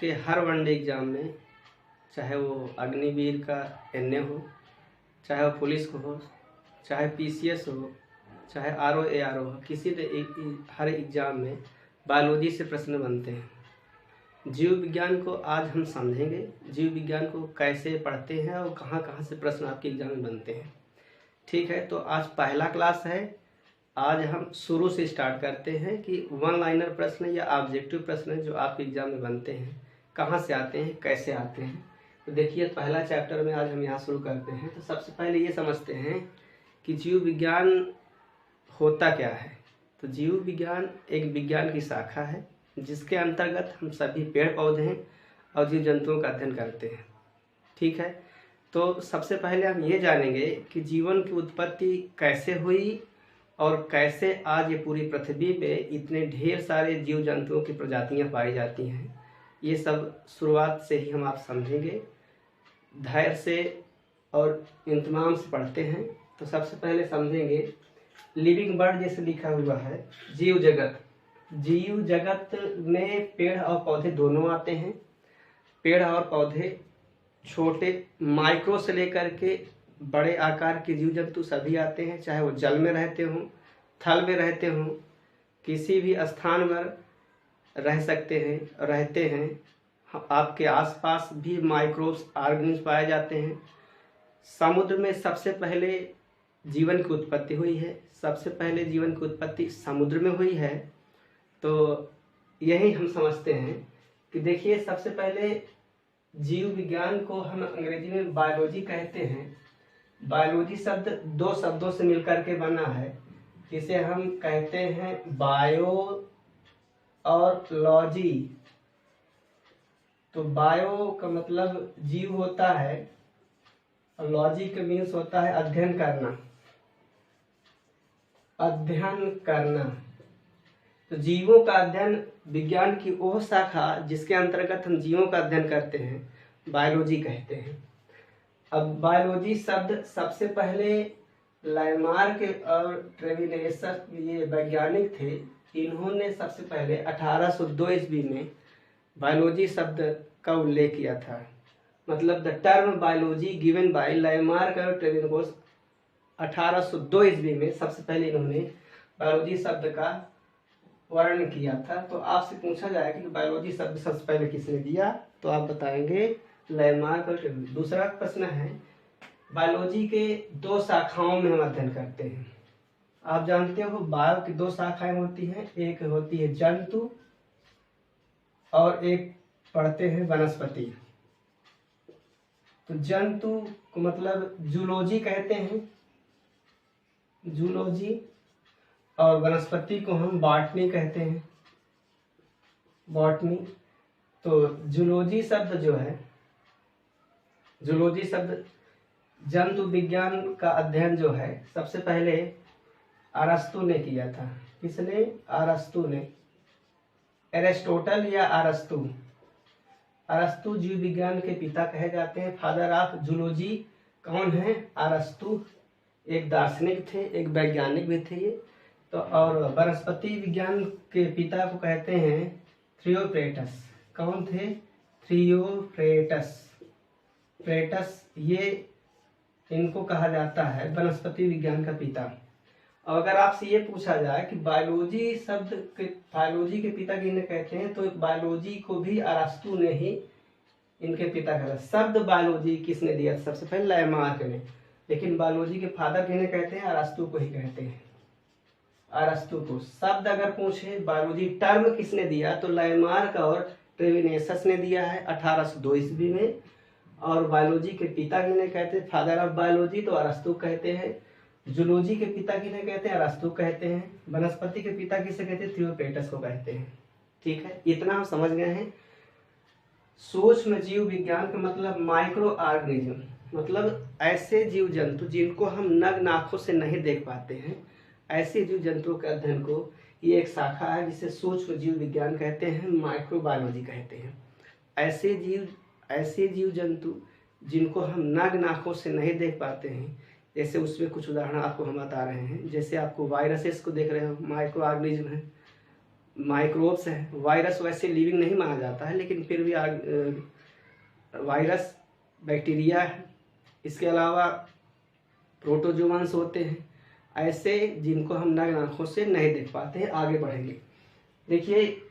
के हर one day exam में, चाहे वो अग्निवीर का एनए हो, चाहे वो पुलिस को हो, चाहे पीसीएस हो, चाहे आरओ एआरओ हो, हर एग्ज़ाम में बायोलॉजी से प्रश्न बनते हैं। जीव विज्ञान को आज हम समझेंगे, जीव विज्ञान को कैसे पढ़ते हैं और कहाँ कहाँ से प्रश्न आपके एग्ज़ाम में बनते हैं। ठीक है, तो आज पहला क्लास है। आज हम शुरू से स्टार्ट करते हैं कि वन लाइनर प्रश्न या ऑब्जेक्टिव प्रश्न जो आपके एग्ज़ाम में बनते हैं कहाँ से आते हैं, कैसे आते हैं। तो देखिए, पहला चैप्टर में आज हम यहाँ शुरू करते हैं। तो सबसे पहले ये समझते हैं कि जीव विज्ञान होता क्या है। तो जीव विज्ञान एक विज्ञान की शाखा है जिसके अंतर्गत हम सभी पेड़ पौधे और जीव जंतुओं का अध्ययन करते हैं। ठीक है, तो सबसे पहले हम ये जानेंगे कि जीवन की उत्पत्ति कैसे हुई और कैसे आज ये पूरी पृथ्वी पे इतने ढेर सारे जीव जंतुओं की प्रजातियां पाई जाती हैं। ये सब शुरुआत से ही हम आप समझेंगे, धैर्य से और इंतमाम से पढ़ते हैं। तो सबसे पहले समझेंगे लिविंग बर्ड जैसे लिखा हुआ है जीव जगत। जीव जगत में पेड़ और पौधे दोनों आते हैं। पेड़ और पौधे छोटे माइक्रो से लेकर के बड़े आकार के जीव जंतु सभी आते हैं, चाहे वो जल में रहते हों, थल में रहते हों, किसी भी स्थान पर रह सकते हैं, रहते हैं। आपके आसपास भी माइक्रोब्स ऑर्गेनिज्म पाए जाते हैं। समुद्र में सबसे पहले जीवन की उत्पत्ति हुई है। सबसे पहले जीवन की उत्पत्ति समुद्र में हुई है। तो यही हम समझते हैं कि देखिए, सबसे पहले जीव विज्ञान को हम अंग्रेजी में बायोलॉजी कहते हैं। बायोलॉजी शब्द दो शब्दों से मिलकर के बना है, जिसे हम कहते हैं बायो और लॉजी। तो बायो का मतलब जीव होता है और लॉजी का मीन्स होता है अध्ययन करना। अध्ययन करना, तो जीवों का अध्ययन विज्ञान की वो शाखा जिसके अंतर्गत हम जीवों का अध्ययन करते हैं बायोलॉजी कहते हैं। अब बायोलॉजी शब्द सबसे पहले लामार्क और ट्रेविनेसस ये वैज्ञानिक थे। इन्होंने सबसे पहले 1802 ईस्वी में बायोलॉजी शब्द का उल्लेख किया था। मतलब the term biology given by Lamarck और ट्रेविनेसस 1802 ईस्वी में सबसे पहले इन्होंने बायोलॉजी शब्द का वर्णन किया था। तो आपसे पूछा जाएगा कि बायोलॉजी शब्द सबसे पहले किसने दिया, तो आप बताएंगे लामार्क और ट्रेविनेसस। दूसरा प्रश्न है, बायोलॉजी के दो शाखाओं में हम अध्ययन करते हैं। आप जानते हो बायो की दो शाखाएं होती हैं, एक होती है जंतु और एक पढ़ते हैं वनस्पति। तो जंतु को मतलब जूलॉजी कहते हैं, जूलॉजी, और वनस्पति को हम बॉटनी कहते हैं, बॉटनी। तो जूलॉजी शब्द जो है, जूलॉजी शब्द जंतु विज्ञान का अध्ययन जो है सबसे पहले अरस्तु ने किया था। किसने? अरस्तु ने। एरिस्टोटल या अरस्तु। अरस्तु जीव विज्ञान के पिता कहे जाते हैं, फादर ऑफ जूलॉजी। कौन है? अरस्तु। एक दार्शनिक थे, एक वैज्ञानिक भी थे ये। तो और वनस्पति विज्ञान के पिता को कहते हैं थियोफ्रेटस। कौन थे? थियोफ्रेटस। फ्रेटस, ये इनको कहा जाता है वनस्पति विज्ञान का पिता। और अगर आपसे ये पूछा जाए कि बायोलॉजी शब्द के, बायोलॉजी के पिता किन्हें कहते हैं, तो बायोलॉजी को भी अरस्तु ने ही इनके पिता कहा। शब्द बायोलॉजी किसने दिया? सबसे पहले लामार्क ने। लेकिन बायोलॉजी के फादर किन्हें कहते हैं? अरस्तु को ही कहते हैं, अरस्तु को। शब्द अगर पूछे बायोलॉजी टर्म किसने दिया, तो लामार्क और ट्रेविनेसस ने दिया है 1802 ईस्वी में। और बायोलॉजी के पिता किन्हें कहते हैं? फादर ऑफ बायोलॉजी, तो अरस्तु कहते हैं। जूलॉजी के पिता किन्हें कहते हैं? अरस्तु कहते हैं। वनस्पति के पिता किसे कहते हैं? थियोफ्रेटस को कहते हैं। ठीक है, इतना हम समझ गए हैं। सूक्ष्म जीव विज्ञान का मतलब माइक्रो ऑर्गेनिज्म, मतलब ऐसे जीव जंतु जिनको हम नग्न आंखों से नहीं देख पाते हैं, ऐसे जीव जंतुओं के अध्ययन को ये एक शाखा है जिसे सूक्ष्म जीव विज्ञान कहते हैं, माइक्रोबायोलॉजी कहते हैं। ऐसे जीव जंतु जिनको हम नग्न आंखों से नहीं देख पाते हैं, जैसे उसमें कुछ उदाहरण आपको हम बता रहे हैं। जैसे आपको वायरसेस को देख रहे हो, माइक्रो ऑर्गेनिज्म है। माइक्रोब्स हैं। वायरस वैसे लिविंग नहीं माना जाता है, लेकिन फिर भी वायरस, बैक्टीरिया है। इसके अलावा प्रोटोजोआंस होते हैं, ऐसे जिनको हम नग्न आँखों से नहीं देख पाते हैं। आगे बढ़ेंगे। देखिए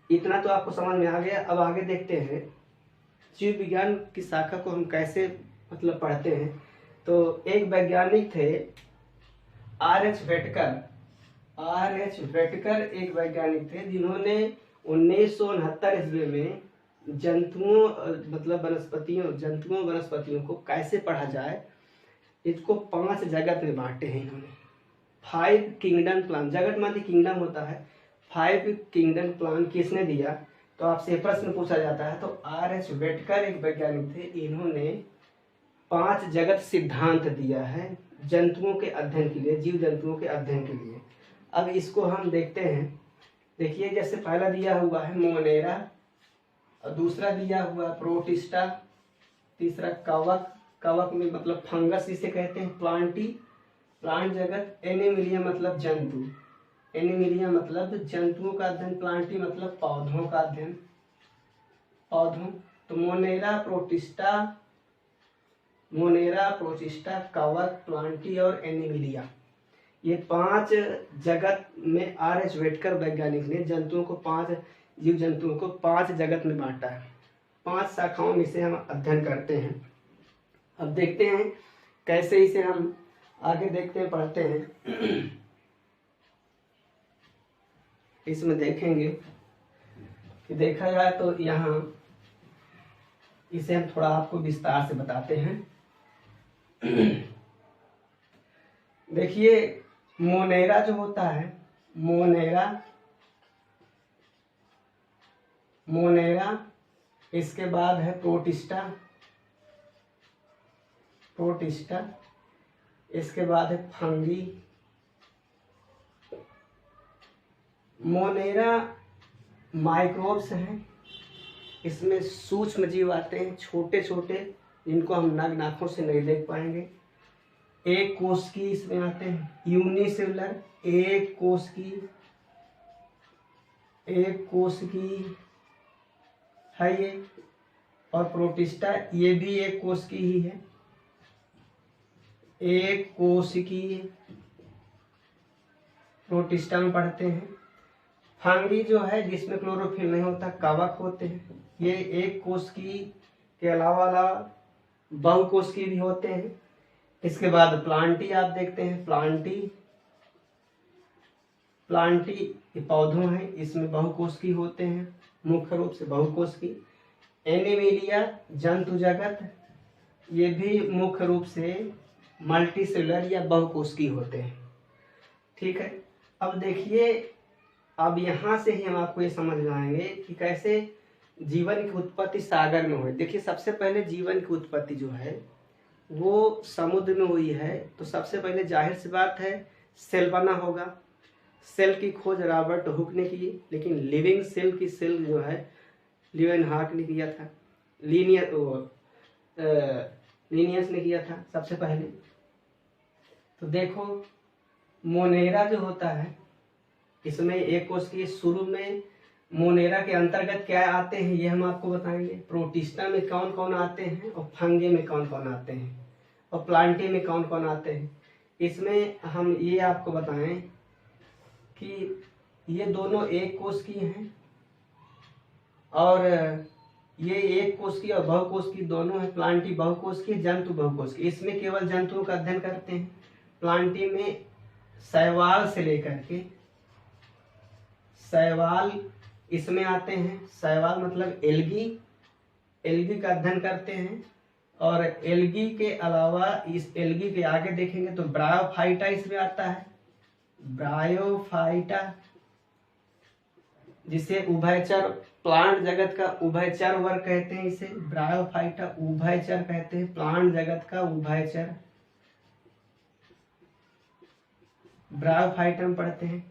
इतना तो आपको समझ में आ गया। अब आगे देखते हैं जीव विज्ञान की शाखा को हम कैसे मतलब पढ़ते हैं। तो एक वैज्ञानिक थे R.H. वेटकर। R.H. वेटकर एक वैज्ञानिक थे जिन्होंने 1969 ईस्वी में जंतुओं मतलब वनस्पतियों को कैसे पढ़ा जाए, इसको 5 जगत में बांटे हैं इन्होंने। 5 किंगडम प्लान, जगत माने किंगडम होता है। 5 किंगडम प्लान किसने दिया, तो आपसे प्रश्न पूछा जाता है। तो R.H. वेटकर एक वैज्ञानिक थे, इन्होंने 5 जगत सिद्धांत दिया है जंतुओं के अध्ययन के लिए, जीव जंतुओं के अध्ययन के लिए। अब इसको हम देखते हैं। देखिए जैसे पहला दिया हुआ है मोनेरा, और दूसरा दिया हुआ प्रोटिस्टा, तीसरा कवक, कवक में मतलब फंगस इसे कहते हैं, प्लांटी, प्लांट जगत, एनिमिलिया मतलब जंतु, एनिमिलिया मतलब जंतुओं का अध्ययन, प्लांटी मतलब पौधों का अध्ययन, पौधों। तो मोनेरा, प्रोटिस्टा, कवक, प्लांटी और एनिमिलिया, ये 5 जगत में R.H. वेटकर वैज्ञानिक ने जंतुओं को 5 जीव जंतुओं को 5 जगत में बांटा है। 5 शाखाओं में से हम अध्ययन करते हैं। अब देखते हैं कैसे इसे हम आगे देखते हैं, पढ़ते हैं। इसमें देखेंगे कि देखा जाए तो यहाँ इसे हम थोड़ा आपको विस्तार से बताते हैं। देखिए मोनेरा जो होता है, मोनेरा, इसके बाद है प्रोटिस्टा, इसके बाद है फंगी। मोनेरा माइक्रोब्स हैं, इसमें सूक्ष्म जीव आते हैं, छोटे छोटे, जिनको हम नग्न आँखों से नहीं देख पाएंगे। एक कोश की इसमें आते हैं, यूनिसेलुलर, एक कोश की है ये। और प्रोटिस्टा, ये भी एक कोश की ही है, एक कोश की प्रोटिस्टा में पढ़ते हैं। फंगी जो है जिसमें क्लोरोफिल नहीं होता, कवक होते हैं, ये एक कोश की के अलावा बहुकोश की भी होते हैं। इसके बाद प्लांटी आप देखते हैं, प्लांटी ये पौधों हैं, इसमें बहुकोश की होते हैं, मुख्य रूप से बहुकोश की। एनिमिलिया जंतु जगत, ये भी मुख्य रूप से मल्टीसेलुलर या बहुकोश की होते हैं। ठीक है। अब देखिए, अब यहाँ से ही हम आपको ये समझ लाएंगे कि कैसे जीवन की उत्पत्ति सागर में हुई। देखिए सबसे पहले जीवन की उत्पत्ति जो है वो समुद्र में हुई है। तो सबसे पहले जाहिर सी बात है सेल बना होगा। सेल की खोज रॉबर्ट हुक ने की, लेकिन लिविंग सेल की सेल जो है लीवेनहॉक ने किया था, लीनियस ने किया था सबसे पहले। तो देखो मोनेरा जो होता है, इसमें एक कोश की शुरू में मोनेरा के अंतर्गत क्या आते हैं ये हम आपको बताएंगे। प्रोटिस्टा में कौन कौन आते हैं और फंगे में कौन कौन आते हैं और प्लांटी में कौन कौन आते हैं। इसमें हम ये आपको बताएं कि ये दोनों एक कोश की हैं और ये एक कोश की और बहुकोश की दोनों है। प्लांटी बहुकोश की, जंतु बहुकोश की। इसमें केवल जंतुओं का अध्ययन करते हैं। प्लांटी में शैवाल से लेकर के शैवाल इसमें आते हैं। शैवाल मतलब एल्गी का अध्ययन करते हैं। और एल्गी के अलावा इस एल्गी के आगे देखेंगे तो ब्रायोफाइटा इसमें आता है। ब्रायोफाइटा जिसे उभयचर, प्लांट जगत का उभयचर वर्ग कहते हैं, इसे ब्रायोफाइटा उभयचर कहते हैं। प्लांट जगत का उभयचर ब्रायोफाइटा में पढ़ते हैं।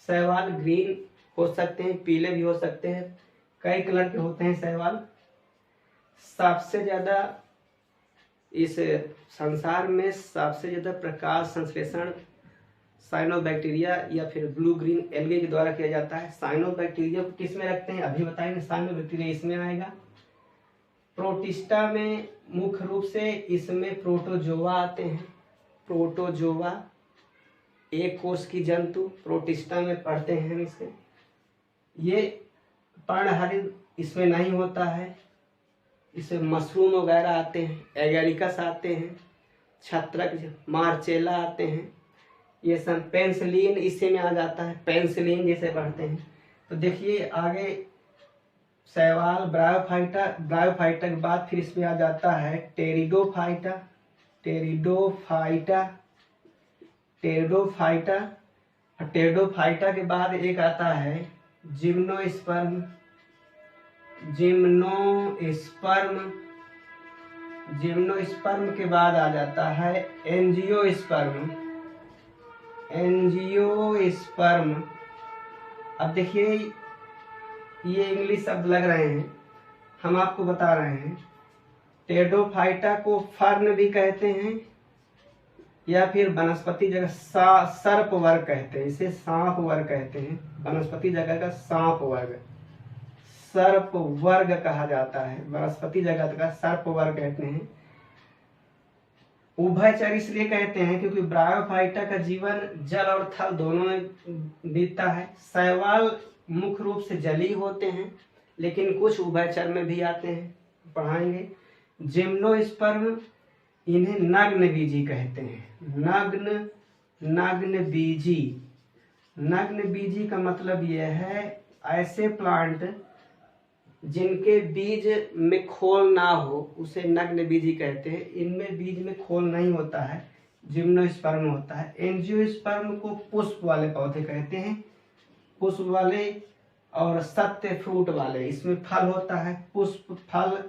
शैवाल ग्रीन हो सकते हैं, पीले भी हो सकते हैं, कई कलर के होते हैं शैवाल। सबसे ज्यादा इस संसार में सबसे ज्यादा प्रकाश संश्लेषण साइनोबैक्टीरिया या फिर ब्लू ग्रीन एल्गे के द्वारा किया जाता है। साइनोबैक्टीरिया को किस में रखते हैं अभी बताएंगे। साइनोबैक्टीरिया इसमें आएगा। प्रोटिस्टा में मुख्य रूप से इसमें प्रोटोजोआ आते हैं। प्रोटोजोआ एक कोष की जंतु प्रोटिस्टा में पढ़ते हैं इसे। ये पर्णहरित इसमें नहीं होता है। इसमें मशरूम वगैरह आते हैं, एगेरिकस आते हैं, छत्रक मार्चेला आते हैं। ये सब पेंसिलिन इसी में आ जाता है, पेंसिलिन जिसे पढ़ते हैं। तो देखिए आगे शैवाल ब्रायोफाइटा, ब्रायोफाइटा के बाद फिर इसमें आ जाता है टेरिडोफाइटा, टेरिडोफाइटा, टेरिडोफाइटा। और टेरिडोफाइटा के बाद एक आता है जिम्नोस्पर्म, जिम्नोस्पर्म, जिम्नोस्पर्म के बाद आ जाता है एंजियोस्पर्म, एंजियोस्पर्म। अब देखिए ये इंग्लिश शब्द लग रहे हैं, हम आपको बता रहे हैं। टेरिडोफाइटा को फर्न भी कहते हैं या फिर वनस्पति जगह सर्प वर्ग कहते हैं, इसे सांप वर्ग कहते हैं। वनस्पति जगह का सांप वर्ग, सर्प वर्ग कहा जाता है। वनस्पति जगत का सर्प वर्ग कहते हैं। उभयचर इसलिए कहते हैं क्योंकि ब्रायोफाइटा का जीवन जल और थल दोनों में बीतता है। शैवाल मुख्य रूप से जलीय होते हैं लेकिन कुछ उभयचर में भी आते हैं, पढ़ाएंगे। जिम्नोस्पर्म इन्हें नग्न बीजी कहते हैं। नग्न बीजी, नग्न बीजी का मतलब यह है ऐसे प्लांट जिनके बीज में खोल ना हो उसे नग्न बीजी कहते हैं। इनमें बीज में खोल नहीं होता है, जिम्नोस्पर्म होता है। एंजियोस्पर्म को पुष्प वाले पौधे कहते हैं, पुष्प वाले और सत्य फ्रूट वाले। इसमें फल होता है, पुष्प फल,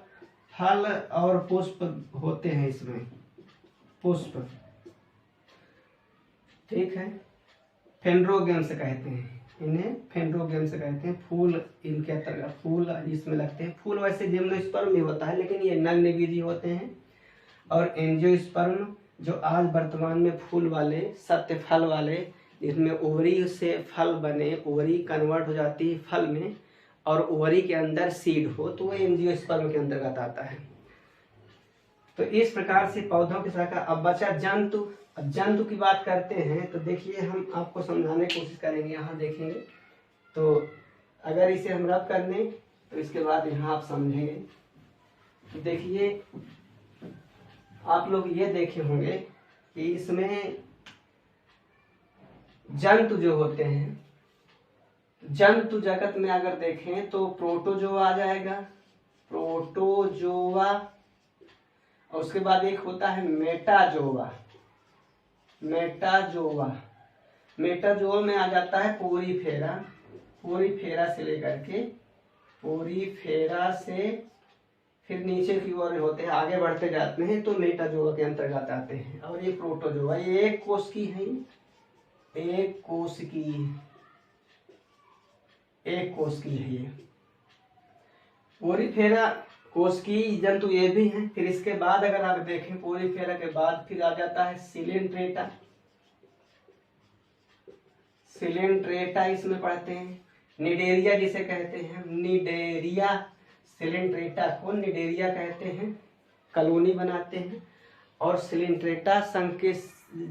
फल और पुष्प होते हैं इसमें, पुष्प, ठीक है। फेंड्रोगेम्स कहते हैं इन्हें, फेंड्रोगेम्स कहते हैं। फूल इनके अंतर्गत, फूल इसमें लगते हैं। फूल वैसे जिम्नोस्पर्म भी होता है लेकिन ये नग्न बीजी होते हैं। और एंजियोस्पर्म जो आज वर्तमान में फूल वाले, सत्य फल वाले, इसमें ओवरी से फल बने, ओवरी कन्वर्ट हो जाती है फल में और ओवरी के अंदर सीड हो तो वो एंजियोस्पर्म के अंतर्गत आता है। तो इस प्रकार से पौधों की शाखा। अब बचा जंतु। अब जंतु की बात करते हैं तो देखिए हम आपको समझाने की कोशिश करेंगे। यहाँ देखेंगे तो अगर इसे हम रब कर लें तो इसके बाद यहाँ आप समझेंगे। तो देखिए आप लोग ये देखे होंगे कि इसमें जंतु जो होते हैं, जंतु जगत में अगर देखें तो प्रोटोजोआ आ जाएगा, प्रोटोजोआ। और उसके बाद एक होता है मेटाजोआ, मेटाजोआ। मेटाजोआ में आ जाता है पोरीफेरा, पोरीफेरा से लेकर के, पोरीफेरा से फिर नीचे की ओर होते हैं, आगे बढ़ते जाते हैं तो मेटाजोआ के अंतर्गत आते हैं। और ये प्रोटोजोआ, ये एक कोष की है, एक कोष की, एक कोष की है ये। पोरीफेरा कोष की जंतु ये भी हैं। फिर इसके बाद अगर आप देखें पोरीफेरा के बाद फिर आ जाता है सिलेंट्रेटा, सिलेंट्रेटा इसमें पढ़ते हैं। निडेरिया जिसे कहते हैं, निडेरिया, सिलेंट्रेटा को निडेरिया कहते हैं, कॉलोनी बनाते हैं। और सिलेंट्रेटा संघ के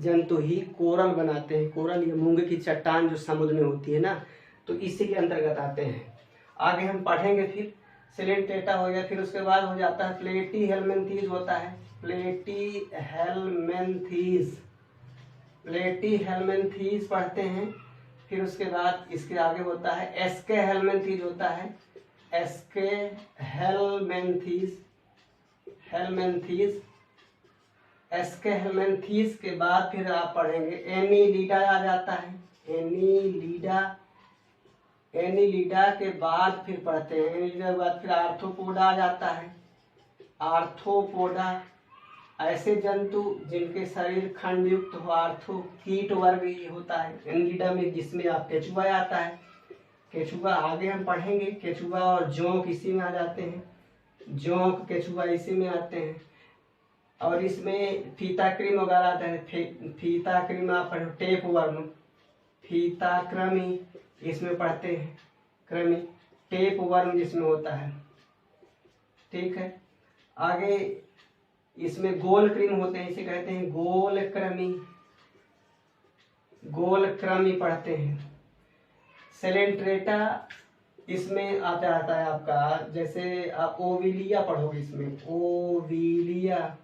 जंतु ही कोरल बनाते हैं। कोरल ये मूंगे की चट्टान जो समुद्र में होती है ना, तो इसी के अंतर्गत आते हैं। आगे हम पढ़ेंगे। फिर सिलेंट्रेटा हो गया, फिर उसके बाद हो जाता है प्लेटी हेलमिन्थीज होता है, प्लेटी हेलमिन्थीज, प्लेटी हेलमिन्थीज पढ़ते हैं। फिर उसके बाद इसके आगे होता है एस्के हेलमिन्थीज होता है, एस्के हेलमिन्थीज, हेलमिन्थीज। एस्के हेलमिन्थीज के बाद फिर आप पढ़ेंगे एनीलिडा आ जाता है, एनीलिडा। एनीलिडा के बाद फिर पढ़ते हैं, एनीलिडा के बाद फिर आर्थ्रोपोडा आ जाता है, आर्थ्रोपोडा। ऐसे जंतु जिनके शरीर खंड युक्त हो, आर्थो कीट वर्ग ही होता है एनीलिडा में, जिसमें आप केचुआ आता है। केचुआ आगे हम पढ़ेंगे, केचुआ और जोंक इसी में आ जाते हैं, जोंक केचुआ इसी में आते हैं। और इसमें फीता क्रीम वगैरह आता है। फीता क्रीम आप टेप वर्म, फीता कृमि इसमें पढ़ते हैं, कृमि टेप वर्म जिसमें होता है। ठीक है, आगे इसमें गोल क्रीम होते हैं, इसे कहते हैं गोल कृमि, गोल कृमि पढ़ते हैं। सेलेंट्रेटा इसमें आता है आपका, जैसे आप ओविलिया पढ़ोगे, इसमें ओविलिया,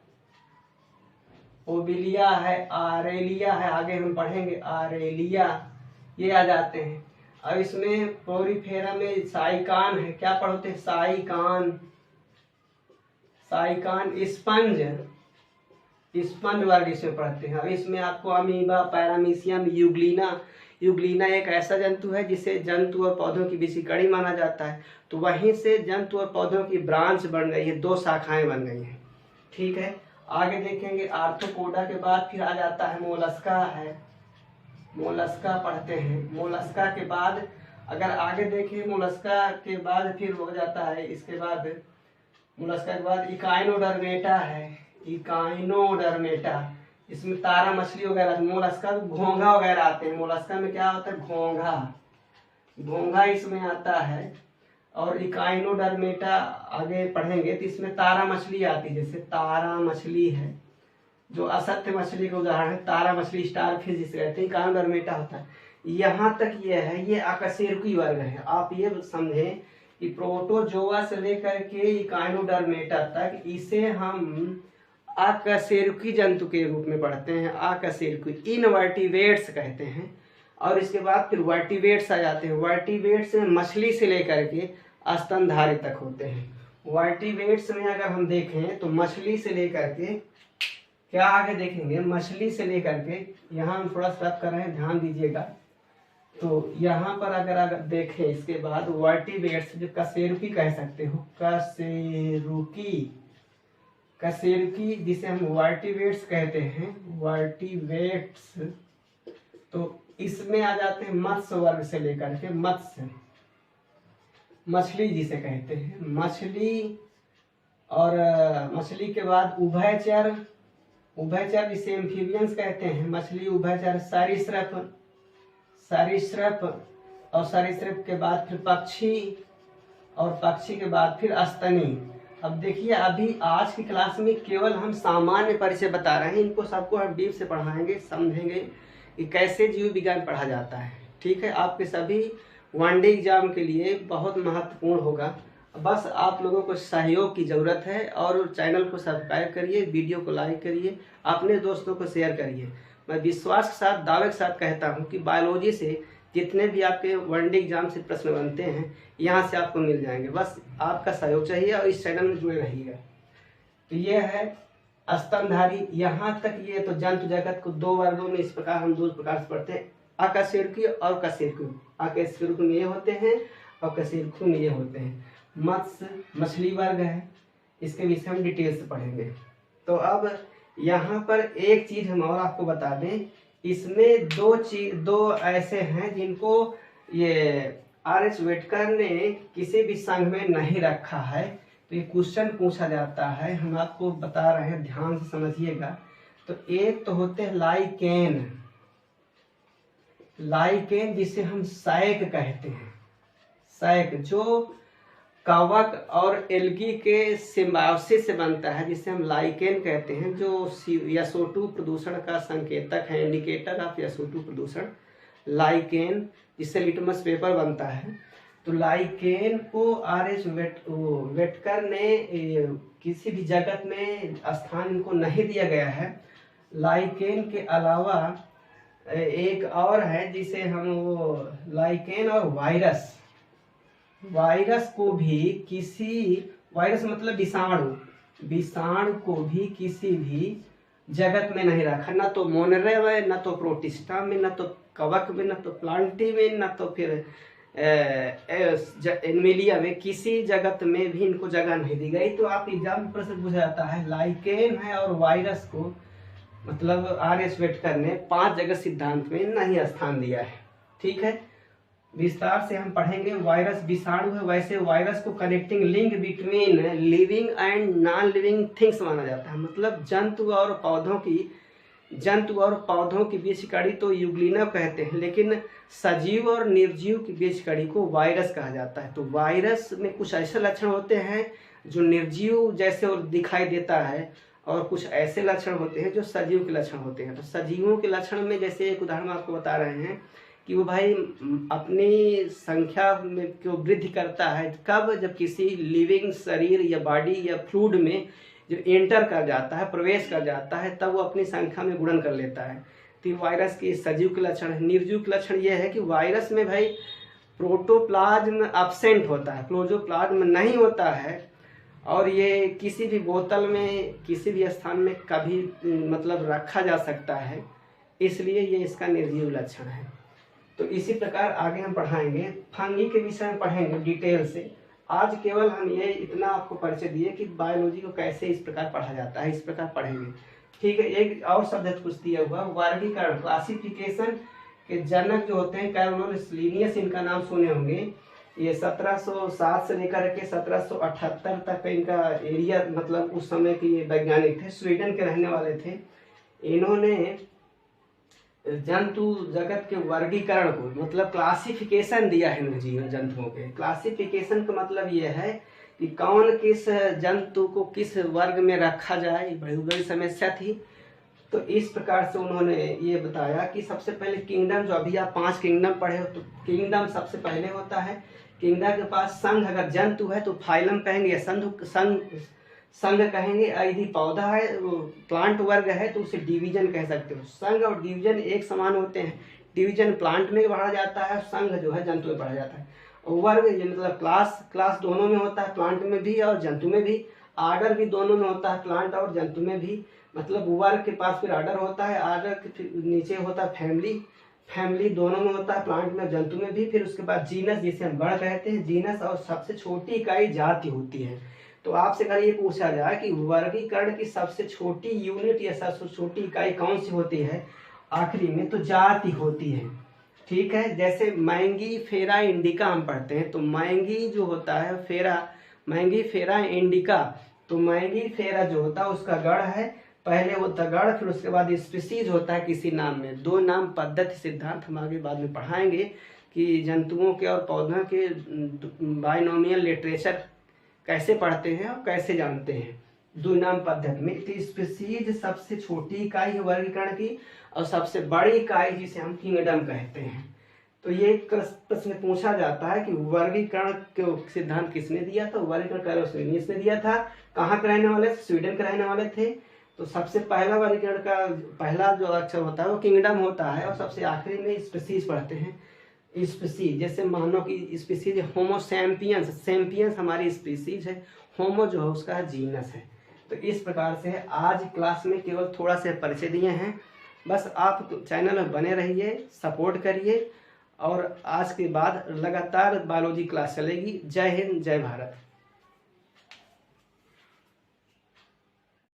ओविलिया है, आरेलिया है, आगे हम पढ़ेंगे आरेलिया, ये आ जाते हैं। अब इसमें पोरीफेरा में साइकान है, क्या पढ़ते हैं, साइकान, साइकान स्पंज, स्पंज वर्ग इसमें पढ़ते हैं। अब इसमें आपको अमीबा, पैरामीशियम, यूग्लिना, यूग्लिना एक ऐसा जंतु है जिसे जंतु और पौधों की बीच की कड़ी माना जाता है। तो वहीं से जंतु और पौधों की ब्रांच बन गई है, 2 शाखाएं बन गई हैं। ठीक है, आगे देखेंगे आर्थ्रोपोडा के बाद फिर आ जाता है मोलस्का है, मोलस्का पढ़ते हैं। मोलस्का के बाद अगर आगे देखें, मोलस्का के बाद फिर हो जाता है, इसके बाद मोलस्का के बाद इकाइनोडर्मेटा है, इकाइनोडर्मेटा, इसमें तारा मछली वगैरह, मोलस्का घोंघा वगैरह आते हैं। मोलस्का में क्या होता है, घोंघा, घोंघा इसमें आता है। और इकाइनोडर्मेटा आगे पढ़ेंगे तो इसमें तारा मछली आती है, जैसे तारा मछली है जो असत्य मछली का उदाहरण है, तारा मछली स्टार फिश जिसे कहते हैं, इकाइनोडर्मेटा होता है। यहाँ तक ये है, ये अकशेरुकी वर्ग है। आप ये समझें कि प्रोटोजोआ से लेकर के इकाइनोडर्मेटा तक इसे हम अकशेरुकी जंतु के रूप में पढ़ते हैं, अकशेरुकी, इनवर्टिवेट्स कहते हैं। और इसके बाद फिर वर्टिवेट्स आ जाते हैं। वर्टिवेट्स में मछली से लेकर के स्तनधारी तक होते हैं। वर्टिवेट्स में अगर हम देखें तो मछली से लेकर के, क्या आगे देखेंगे, मछली से लेकर के, यहाँ हम थोड़ा सा कर रहे हैं, ध्यान दीजिएगा। तो यहाँ पर अगर देखें, इसके बाद वर्टिवेट्स जो कशेरुकी कह सकते हो, कशेरुकी, कशेरुकी जिसे हम वर्टिवेट्स कहते हैं, वर्टिवेट्स, तो इसमें आ जाते हैं मत्स्य वर्ग से लेकर के, मत्स्य, मछली जिसे कहते हैं, मछली। और मछली के बाद उभयचर, उभयचर जिसे एम्फीबियंस कहते हैं, मछली उभयचर, सरीसृप, सरीसृप, और सरीसृप के बाद फिर पक्षी, और पक्षी के बाद फिर स्तनी। अब देखिए, अभी आज की क्लास में केवल हम सामान्य परिचय बता रहे हैं, इनको सबको हम डीप से पढ़ाएंगे, समझेंगे कि कैसे जीव विज्ञान पढ़ा जाता है। ठीक है, आपके सभी वनडे एग्जाम के लिए बहुत महत्वपूर्ण होगा। बस आप लोगों को सहयोग की ज़रूरत है, और चैनल को सब्सक्राइब करिए, वीडियो को लाइक करिए, अपने दोस्तों को शेयर करिए। मैं विश्वास के साथ, दावे के साथ कहता हूं कि बायोलॉजी से जितने भी आपके वनडे एग्जाम से प्रश्न बनते हैं, यहाँ से आपको मिल जाएंगे। बस आपका सहयोग चाहिए और इस चैनल में जुड़े रहिएगा। तो ये है स्तनधारी। यहाँ तक ये तो जंतु जगत को 2 वर्गों में इस प्रकार हम 2 प्रकार से पढ़ते हैं, अकशेरुकी और कशेरुकी। अकशेरुकी में ये होते हैं और कशेरुकी में ये होते हैं। मत्स्य, मछली वर्ग है, इसके विषय हम डिटेल से पढ़ेंगे। तो अब यहाँ पर एक चीज हम और आपको बता दें, इसमें 2 ऐसे हैं जिनको ये आर.एच. वेटकर ने किसी भी संघ में नहीं रखा है। तो ये क्वेश्चन पूछा जाता है, हम आपको बता रहे हैं, ध्यान से समझिएगा। तो एक तो होते हैं लाइकेन, लाइकेन जिसे हम सैक कहते हैं, सैक जो कवक और एल्गी के सिम्बायोसिस से बनता है, जिसे हम लाइकेन कहते हैं, जो SO2 प्रदूषण का संकेतक है, इंडिकेटर ऑफ SO2 प्रदूषण, लाइकेन, जिससे लिटमस पेपर बनता है। तो लाइकेन को आर.एच. वेटकर ने किसी भी जगत में स्थान इनको नहीं दिया गया है। लाइकेन के अलावा एक और है जिसे हम वो लाइकेन और वायरस, वायरस को भी किसी, वायरस मतलब विषाणु, विषाणु को भी किसी भी जगत में नहीं रखा, ना तो मोनरे में, ना तो प्रोटिस्टा में, ना तो कवक में, ना तो प्लांटी में, ना तो फिर एनिमिलिया में, किसी जगत में भी इनको जगह नहीं दी गई। तो आप एग्जाम में प्रश्न पूछा जाता है, लाइकेन है और वायरस को मतलब आर.एच. वेटकर ने 5 जगत सिद्धांत में नहीं स्थान दिया है। ठीक है, विस्तार से हम पढ़ेंगे। वायरस विषाणु है, वैसे वायरस को connecting link between living and non living things माना जाता है। मतलब जंतु और पौधों की बीच कड़ी तो यूग्लिना कहते हैं, लेकिन सजीव और निर्जीव की बीच कड़ी को वायरस कहा जाता है। तो वायरस में कुछ ऐसे लक्षण होते हैं जो निर्जीव जैसे और दिखाई देता है, और कुछ ऐसे लक्षण होते हैं जो सजीव के लक्षण होते हैं। तो सजीवों के लक्षण में जैसे एक उदाहरण आपको बता रहे हैं कि वो भाई अपनी संख्या में को वृद्धि करता है कब, जब किसी लिविंग शरीर या बॉडी या फ्लूइड में जो एंटर कर जाता है, प्रवेश कर जाता है, तब वो अपनी संख्या में गुणन कर लेता है। तो वायरस के सजीव के लक्षण है। निर्जीव के लक्षण ये है कि वायरस में भाई प्रोटोप्लाज्म एब्सेंट होता है, क्लोरोप्लाज्म नहीं होता है, और ये किसी भी बोतल में किसी भी स्थान में कभी मतलब रखा जा सकता है, इसलिए ये इसका निर्जीव लक्षण है। तो इसी प्रकार आगे हम पढ़ाएंगे, फंगी के विषय में पढ़ेंगे डिटेल से। आज केवल हम ये इतना आपको परिचय दिए कि बायोलॉजी को कैसे इस प्रकार पढ़ा जाता है, इस प्रकार पढ़ेंगे। ठीक है, एक और शब्द कुछ दिया हुआ, वर्गीकरण, क्लासिफिकेशन के जनक जो होते हैं कैरोलिनस लिनियस, इनका नाम सुने होंगे। ये 1707 से लेकर के 1778 तक इनका एरिया, मतलब उस समय के ये वैज्ञानिक थे, स्वीडन के रहने वाले थे। इन्होंने जंतु जगत के वर्गीकरण को मतलब क्लासिफिकेशन दिया है निर्जीव जंतुओं के। क्लासिफिकेशन का मतलब ये है कि कौन किस जंतु को किस वर्ग में रखा जाए, बड़ी बड़ी समस्या थी। तो इस प्रकार से उन्होंने ये बताया कि सबसे पहले किंगडम, जो अभी आप 5 किंगडम पढ़े हो, तो किंगडम सबसे पहले होता है। किंगडम के पास संघ, अगर जंतु है तो फाइलम कहेंगे या संघ कहेंगे। यदि पौधा है, प्लांट वर्ग है, तो उसे डिवीजन कह सकते हो। संघ और डिवीजन एक समान होते हैं। डिवीजन प्लांट में पढ़ा जाता है, संघ जो है जंतु में पढ़ा जाता है। और वर्ग ये मतलब क्लास दोनों में होता है, प्लांट में भी और जंतु में भी। आर्डर भी दोनों में होता है, प्लांट और जंतु में भी। मतलब वर्ग के पास फिर आर्डर होता है, आर्डर के नीचे होता है फैमिली दोनों में होता है, प्लांट में जंतु में भी। फिर उसके बाद जीनस, जिसे हम गण कहते हैं, जीनस, और सबसे छोटी इकाई जाति होती है। तो आपसे अगर ये पूछा जाए कि वर्गीकरण की सबसे छोटी यूनिट या सबसे छोटी इकाई कौन सी होती है, आखिरी में तो जाति होती है। ठीक है, जैसे मैंगी फेरा इंडिका हम पढ़ते हैं, तो मैंगी जो होता है मैंगी फेरा इंडिका, तो मैंगी फेरा जो होता है उसका गण है, पहले होता गण, फिर उसके बाद स्पीसीज होता है किसी नाम में। 2 नाम पद्धति सिद्धांत हम आगे बाद में पढ़ाएंगे कि जंतुओं के और पौधों के बाइनोमियल लिटरेचर कैसे पढ़ते हैं और कैसे जानते हैं 2 नाम पद्धति में। तो स्पीसीज सबसे छोटी इकाई है वर्गीकरण की, और सबसे बड़ी इकाई जिसे हम किंगडम कहते हैं। तो ये प्रश्न पूछा जाता है कि वर्गीकरण के सिद्धांत किसने दिया था। वर्गीकरण कैरोलिनस लिनियस ने दिया था। कहाँ के रहने वाले, स्वीडन के रहने वाले थे। तो सबसे पहला वर्गीकरण का पहला जो अक्षर होता है वो किंगडम होता है, और सबसे आखिरी में स्पीसीज पढ़ते हैं। स्पीसीज जैसे मानो कि स्पीसीज होमो सैम्पियंस हमारी स्पीसीज है, होमो जो है उसका जीनस है। तो इस प्रकार से आज क्लास में केवल थोड़ा से परिचय दिए हैं। बस आप चैनल में बने रहिए, सपोर्ट करिए, और आज के बाद लगातार बायोलॉजी क्लास चलेगी। जय हिंद, जय भारत।